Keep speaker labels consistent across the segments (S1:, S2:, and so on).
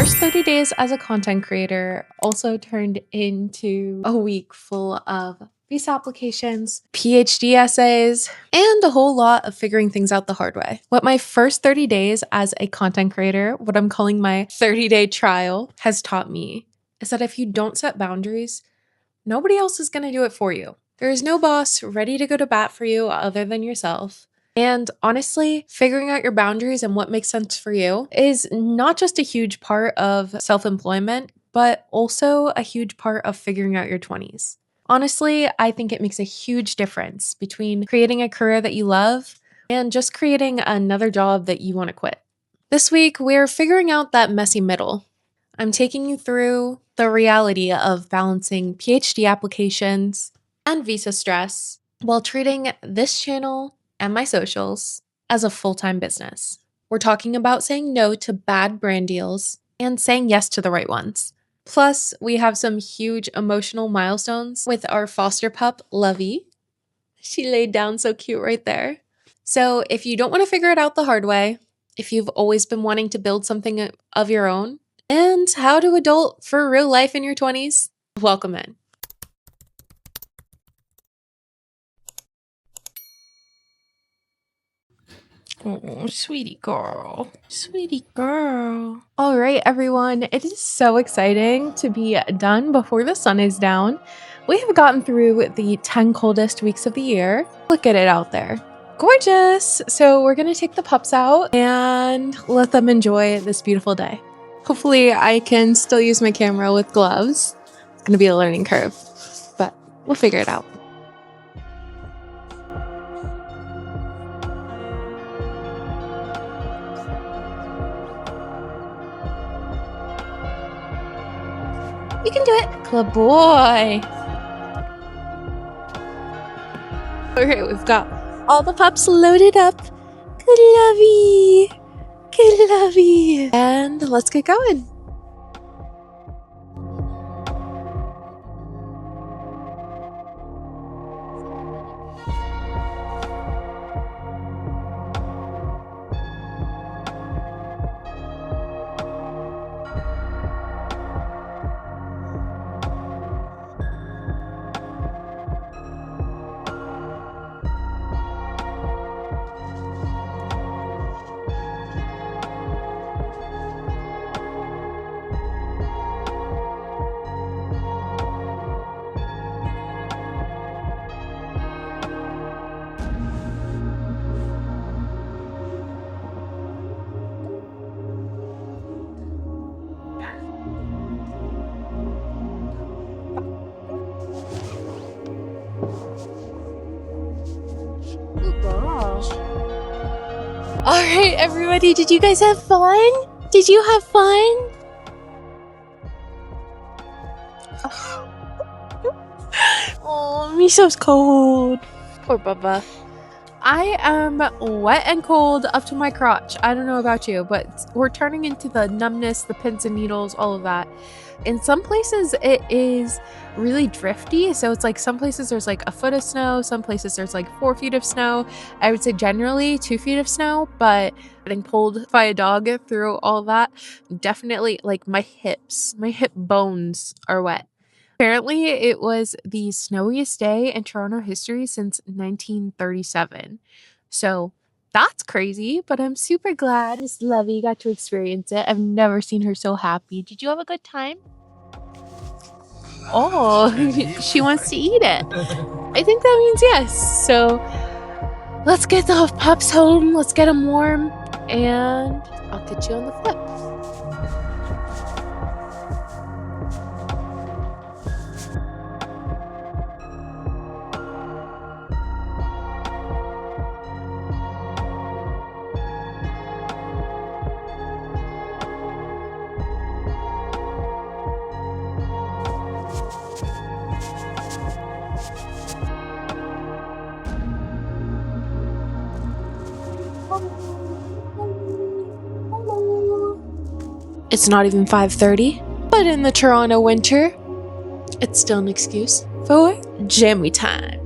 S1: first 30 days as a content creator also turned into a week full of visa applications, PhD essays, and a whole lot of figuring things out the hard way. What my first 30 days as a content creator, what I'm calling my 30-day trial, has taught me is that if you don't set boundaries, nobody else is going to do it for you. There is no boss ready to go to bat for you other than yourself. And honestly, figuring out your boundaries and what makes sense for you is not just a huge part of self-employment, but also a huge part of figuring out your 20s. Honestly, I think it makes a huge difference between creating a career that you love and just creating another job that you want to quit. This week, we're figuring out that messy middle. I'm taking you through the reality of balancing PhD applications and visa stress while treating this channel and my socials as a full-time business. We're talking about saying no to bad brand deals and saying yes to the right ones. Plus, we have some huge emotional milestones with our foster pup, Lovey. She laid down so cute right there. So if you don't want to figure it out the hard way, if you've always been wanting to build something of your own, and how to adult for real life in your 20s, welcome in.
S2: Oh, sweetie girl. Sweetie girl.
S1: All right, everyone. It is so exciting to be done before the sun is down. We have gotten through the 10 coldest weeks of the year. Look at it out there. Gorgeous. So we're going to take the pups out and let them enjoy this beautiful day. Hopefully I can still use my camera with gloves. It's going to be a learning curve, but we'll figure it out. You can do it. Good boy. Okay, we've got all the pups loaded up. Good Lovey. Good Lovey. And let's get going. All right, everybody, did you guys have fun? Did you have fun? Oh, Misha's cold. Poor Bubba. I am wet and cold up to my crotch. I don't know about you, but we're turning into the numbness, the pins and needles, all of that. In some places, it is really drifty. So it's like some places there's like a foot of snow. Some places there's like 4 feet of snow. I would say generally 2 feet of snow, but getting pulled by a dog through all that, definitely like my hip bones are wet. Apparently, it was the snowiest day in Toronto history since 1937. So that's crazy, but I'm super glad Miss Lovey got to experience it. I've never seen her so happy. Did you have a good time? Oh, she wants to eat it. I think that means yes. So let's get the pups home. Let's get them warm, and I'll get you on the flip. It's not even 5:30, but in the Toronto winter, it's still an excuse for jammy time.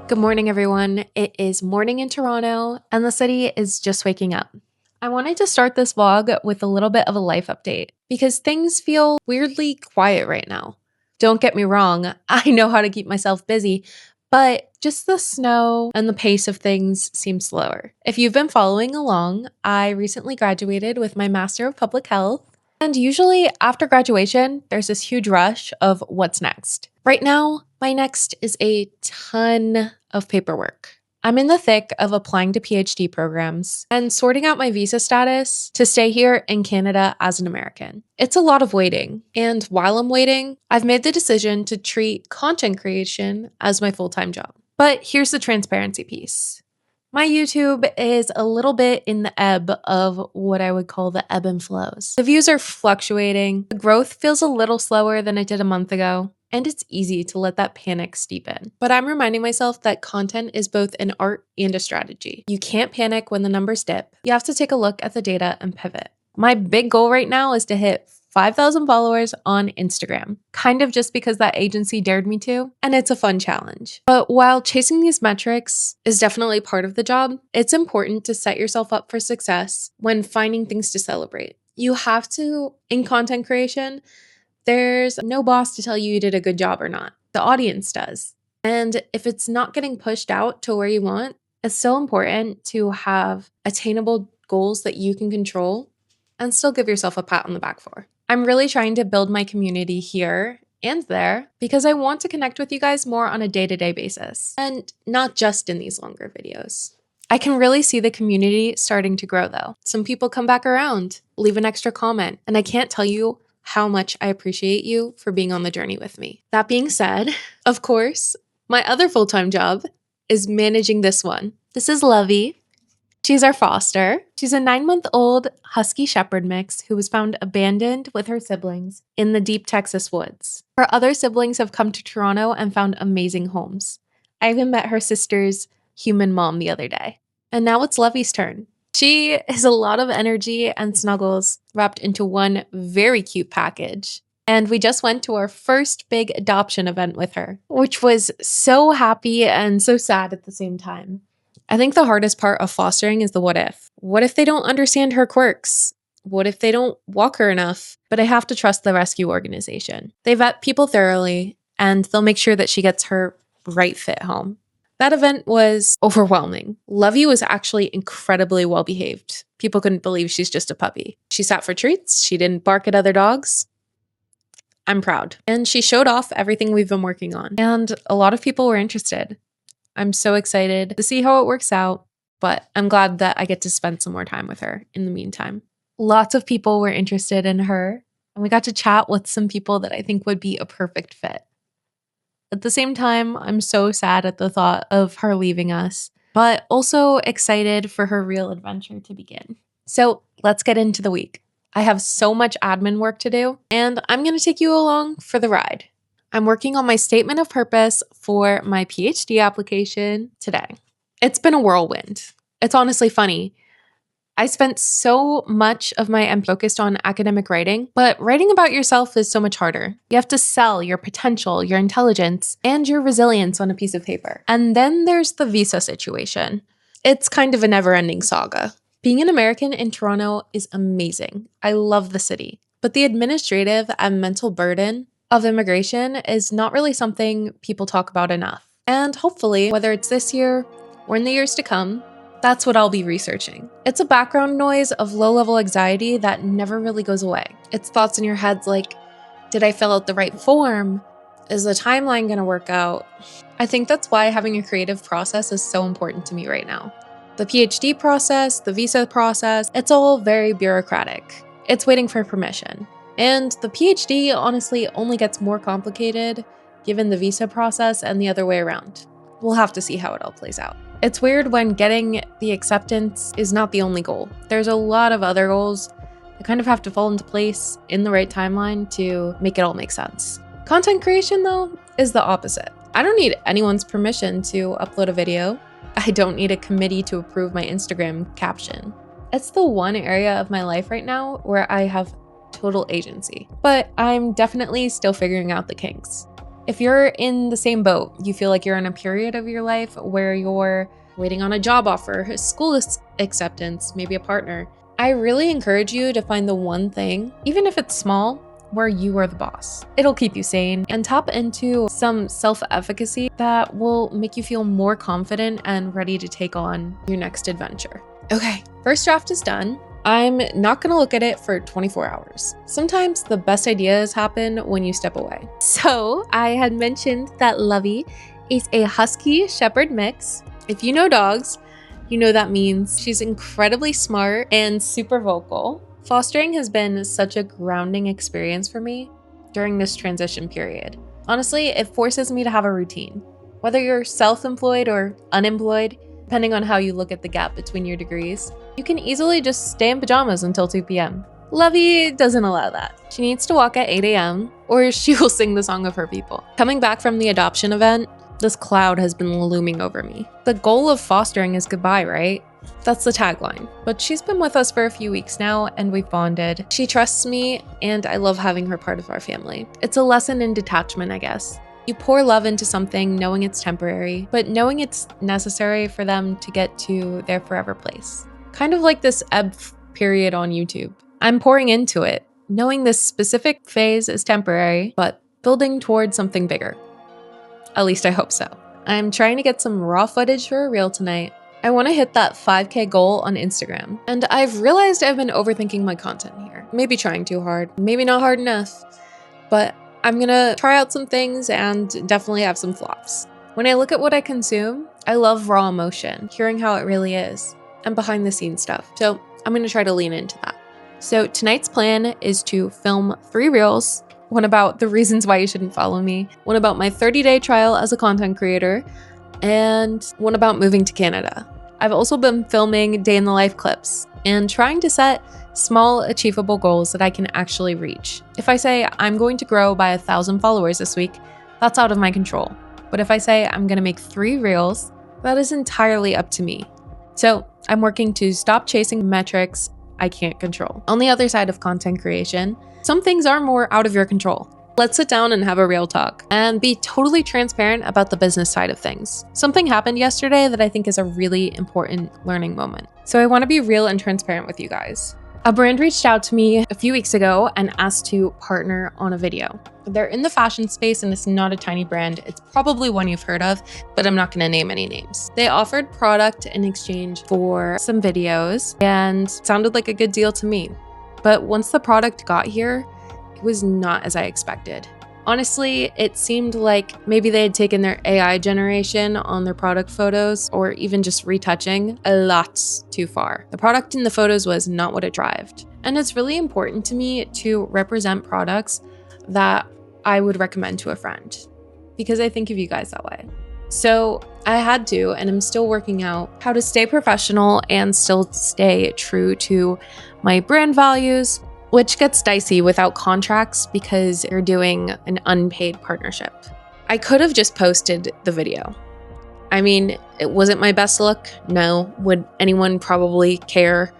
S1: Good morning, everyone. It is morning in Toronto, and the city is just waking up. I wanted to start this vlog with a little bit of a life update because things feel weirdly quiet right now. Don't get me wrong, I know how to keep myself busy, but just the snow and the pace of things seem slower. If you've been following along, I recently graduated with my Master of Public Health. And usually after graduation, there's this huge rush of what's next. Right now, my next is a ton of paperwork. I'm in the thick of applying to PhD programs and sorting out my visa status to stay here in Canada as an American. It's a lot of waiting. And while I'm waiting, I've made the decision to treat content creation as my full-time job. But here's the transparency piece. My YouTube is a little bit in the ebb of what I would call the ebb and flows. The views are fluctuating. The growth feels a little slower than it did a month ago. And it's easy to let that panic steep in. But I'm reminding myself that content is both an art and a strategy. You can't panic when the numbers dip. You have to take a look at the data and pivot. My big goal right now is to hit 5,000 followers on Instagram, kind of just because that agency dared me to, and it's a fun challenge. But while chasing these metrics is definitely part of the job, it's important to set yourself up for success when finding things to celebrate. You have to, in content creation, there's no boss to tell you did a good job or not. The audience does. And if it's not getting pushed out to where you want, it's still important to have attainable goals that you can control and still give yourself a pat on the back for. I'm really trying to build my community here and there because I want to connect with you guys more on a day-to-day basis and not just in these longer videos. I can really see the community starting to grow though. Some people come back around, leave an extra comment, and I can't tell you how much I appreciate you for being on the journey with me. That being said, of course, my other full-time job is managing this one. This is Lovey. She's our foster. She's a 9-month-old husky shepherd mix who was found abandoned with her siblings in the deep Texas woods. Her other siblings have come to Toronto and found amazing homes. I even met her sister's human mom the other day. And now it's Lovey's turn. She is a lot of energy and snuggles wrapped into one very cute package. And we just went to our first big adoption event with her, which was so happy and so sad at the same time. I think the hardest part of fostering is the what if. What if they don't understand her quirks? What if they don't walk her enough? But I have to trust the rescue organization. They vet people thoroughly and they'll make sure that she gets her right fit home. That event was overwhelming. Lovey was actually incredibly well behaved. People couldn't believe she's just a puppy. She sat for treats. She didn't bark at other dogs. I'm proud. And she showed off everything we've been working on. And a lot of people were interested. I'm so excited to see how it works out, but I'm glad that I get to spend some more time with her in the meantime. Lots of people were interested in her, and we got to chat with some people that I think would be a perfect fit. At the same time, I'm so sad at the thought of her leaving us, but also excited for her real adventure to begin. So let's get into the week. I have so much admin work to do, and I'm going to take you along for the ride. I'm working on my statement of purpose for my PhD application today. It's been a whirlwind. It's honestly funny. I spent so much of my MP focused on academic writing, but writing about yourself is so much harder. You have to sell your potential, your intelligence, and your resilience on a piece of paper. And then there's the visa situation. It's kind of a never-ending saga. Being an American in Toronto is amazing. I love the city. But the administrative and mental burden of immigration is not really something people talk about enough. And hopefully, whether it's this year or in the years to come, that's what I'll be researching. It's a background noise of low-level anxiety that never really goes away. It's thoughts in your heads like, did I fill out the right form? Is the timeline going to work out? I think that's why having a creative process is so important to me right now. The PhD process, the visa process, it's all very bureaucratic. It's waiting for permission. And the PhD honestly only gets more complicated given the visa process and the other way around. We'll have to see how it all plays out. It's weird when getting the acceptance is not the only goal. There's a lot of other goals that kind of have to fall into place in the right timeline to make it all make sense. Content creation, though, is the opposite. I don't need anyone's permission to upload a video. I don't need a committee to approve my Instagram caption. It's the one area of my life right now where I have total agency, but I'm definitely still figuring out the kinks. If you're in the same boat, you feel like you're in a period of your life where you're waiting on a job offer, school acceptance, maybe a partner, I really encourage you to find the one thing, even if it's small, where you are the boss. It'll keep you sane and tap into some self-efficacy that will make you feel more confident and ready to take on your next adventure. Okay, first draft is done. I'm not gonna look at it for 24 hours. Sometimes the best ideas happen when you step away. So I had mentioned that Lovey is a husky shepherd mix. If you know dogs, you know that means she's incredibly smart and super vocal. Fostering has been such a grounding experience for me during this transition period. Honestly, it forces me to have a routine. Whether you're self-employed or unemployed, depending on how you look at the gap between your degrees, you can easily just stay in pajamas until 2 p.m. Lovey doesn't allow that. She needs to walk at 8 a.m. or she will sing the song of her people. Coming back from the adoption event, this cloud has been looming over me. The goal of fostering is goodbye, right? That's the tagline. But she's been with us for a few weeks now and we've bonded. She trusts me and I love having her part of our family. It's a lesson in detachment, I guess. You pour love into something knowing it's temporary, but knowing it's necessary for them to get to their forever place. Kind of like this ebb period on YouTube. I'm pouring into it, knowing this specific phase is temporary, but building towards something bigger. At least I hope so. I'm trying to get some raw footage for a reel tonight. I want to hit that 5K goal on Instagram. And I've realized I've been overthinking my content here. Maybe trying too hard, maybe not hard enough. But I'm gonna try out some things and definitely have some flops. When I look at what I consume, I love raw emotion, hearing how it really is, and behind the scenes stuff. So I'm gonna try to lean into that. So tonight's plan is to film 3 reels, one about the reasons why you shouldn't follow me, one about my 30-day trial as a content creator, and one about moving to Canada. I've also been filming day in the life clips and trying to set small achievable goals that I can actually reach. If I say I'm going to grow by 1,000 followers this week, that's out of my control. But if I say I'm gonna make 3 reels, that is entirely up to me. So I'm working to stop chasing metrics I can't control. On the other side of content creation, some things are more out of your control. Let's sit down and have a real talk and be totally transparent about the business side of things. Something happened yesterday that I think is a really important learning moment. So I want to be real and transparent with you guys. A brand reached out to me a few weeks ago and asked to partner on a video. They're in the fashion space and it's not a tiny brand. It's probably one you've heard of, but I'm not going to name any names. They offered product in exchange for some videos and sounded like a good deal to me. But once the product got here, it was not as I expected. Honestly, it seemed like maybe they had taken their AI generation on their product photos or even just retouching a lot too far. The product in the photos was not what it drived. And it's really important to me to represent products that I would recommend to a friend because I think of you guys that way. So I had to, and I'm still working out how to stay professional and still stay true to my brand values, which gets dicey without contracts because you're doing an unpaid partnership. I could have just posted the video. I mean, it wasn't my best look. No. Would anyone probably care?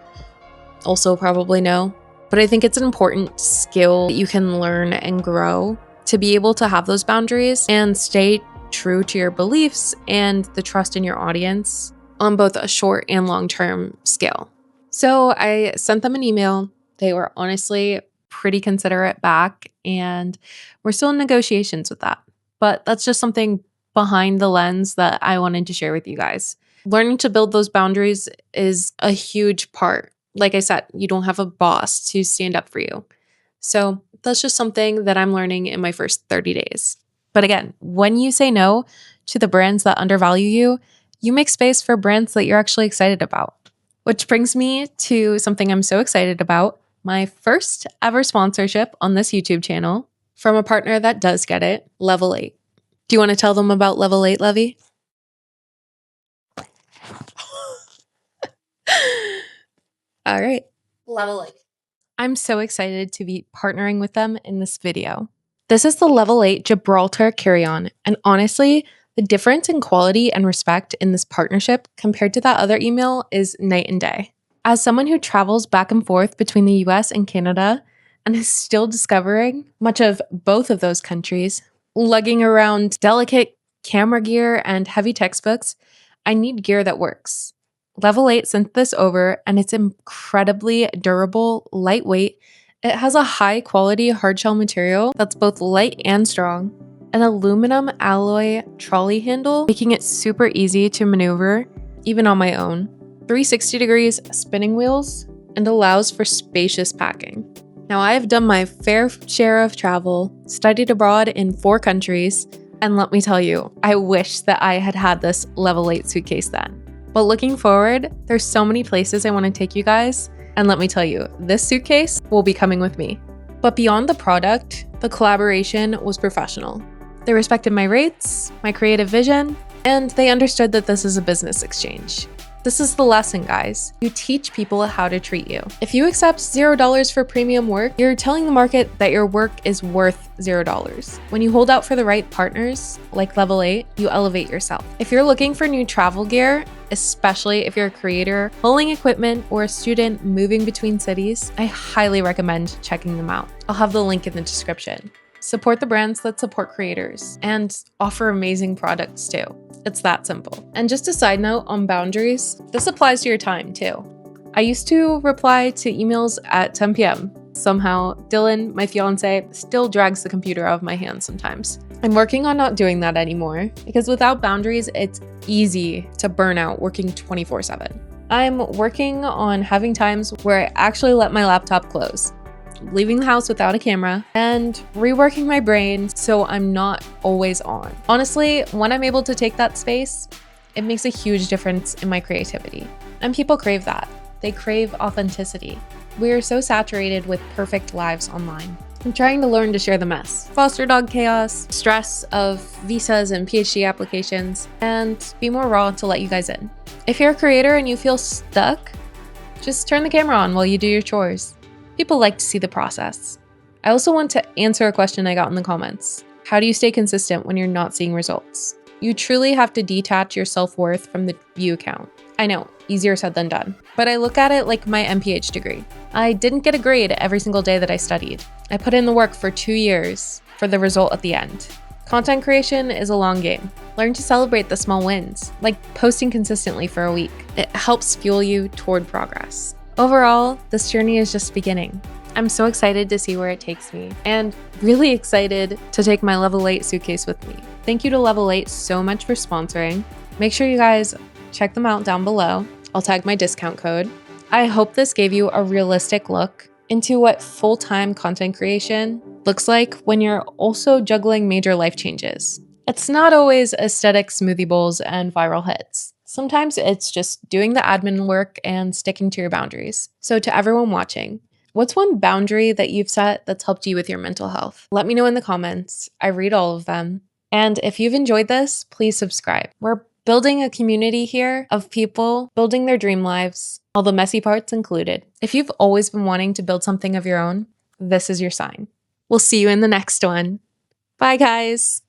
S1: Also probably no. But I think it's an important skill that you can learn and grow to be able to have those boundaries and stay true to your beliefs and the trust in your audience on both a short and long-term scale. So I sent them an email. They were honestly pretty considerate back, and we're still in negotiations with that. But that's just something behind the lens that I wanted to share with you guys. Learning to build those boundaries is a huge part. Like I said, you don't have a boss to stand up for you. So that's just something that I'm learning in my first 30 days. But again, when you say no to the brands that undervalue you, you make space for brands that you're actually excited about. Which brings me to something I'm so excited about. My first ever sponsorship on this YouTube channel from a partner that does get it, Level 8. Do you want to tell them about Level 8, Lovey? All right. Level 8. I'm so excited to be partnering with them in this video. This is the Level 8 Gibraltar carry-on, and honestly, the difference in quality and respect in this partnership compared to that other email is night and day. As someone who travels back and forth between the US and Canada and is still discovering much of both of those countries, lugging around delicate camera gear and heavy textbooks, I need gear that works. Level 8 sent this over and it's incredibly durable, lightweight. It has a high quality hardshell material that's both light and strong, an aluminum alloy trolley handle, making it super easy to maneuver, even on my own, 360 degrees spinning wheels, and allows for spacious packing. Now, I have done my fair share of travel, studied abroad in 4 countries, and let me tell you, I wish that I had had this level 8 suitcase then. But looking forward, there's so many places I want to take you guys, and let me tell you, this suitcase will be coming with me. But beyond the product, the collaboration was professional. They respected my rates, my creative vision, and they understood that this is a business exchange. This is the lesson, guys. You teach people how to treat you. If you accept $0 for premium work, you're telling the market that your work is worth $0. When you hold out for the right partners, like Level 8, you elevate yourself. If you're looking for new travel gear, especially if you're a creator, hauling equipment, or a student moving between cities, I highly recommend checking them out. I'll have the link in the description. Support the brands that support creators and offer amazing products too. It's that simple. And just a side note on boundaries, this applies to your time too. I used to reply to emails at 10 p.m. Somehow, Dylan, my fiance, still drags the computer out of my hands sometimes. I'm working on not doing that anymore because without boundaries, it's easy to burn out working 24/7. I'm working on having times where I actually let my laptop close, leaving the house without a camera, and reworking my brain so I'm not always on. Honestly, when I'm able to take that space, it makes a huge difference in my creativity. And people crave that. They crave authenticity. We are so saturated with perfect lives online. I'm trying to learn to share the mess. Foster dog chaos, stress of visas and PhD applications, and be more raw to let you guys in. If you're a creator and you feel stuck, just turn the camera on while you do your chores. People like to see the process. I also want to answer a question I got in the comments. How do you stay consistent when you're not seeing results? You truly have to detach your self-worth from the view count. I know, easier said than done. But I look at it like my MPH degree. I didn't get a grade every single day that I studied. I put in the work for 2 years for the result at the end. Content creation is a long game. Learn to celebrate the small wins, like posting consistently for a week. It helps fuel you toward progress. Overall, this journey is just beginning. I'm so excited to see where it takes me and really excited to take my Level 8 suitcase with me. Thank you to Level 8 so much for sponsoring. Make sure you guys check them out down below. I'll tag my discount code. I hope this gave you a realistic look into what full-time content creation looks like when you're also juggling major life changes. It's not always aesthetic smoothie bowls and viral hits. Sometimes it's just doing the admin work and sticking to your boundaries. So to everyone watching, what's one boundary that you've set that's helped you with your mental health? Let me know in the comments. I read all of them. And if you've enjoyed this, please subscribe. We're building a community here of people building their dream lives, all the messy parts included. If you've always been wanting to build something of your own, this is your sign. We'll see you in the next one. Bye, guys.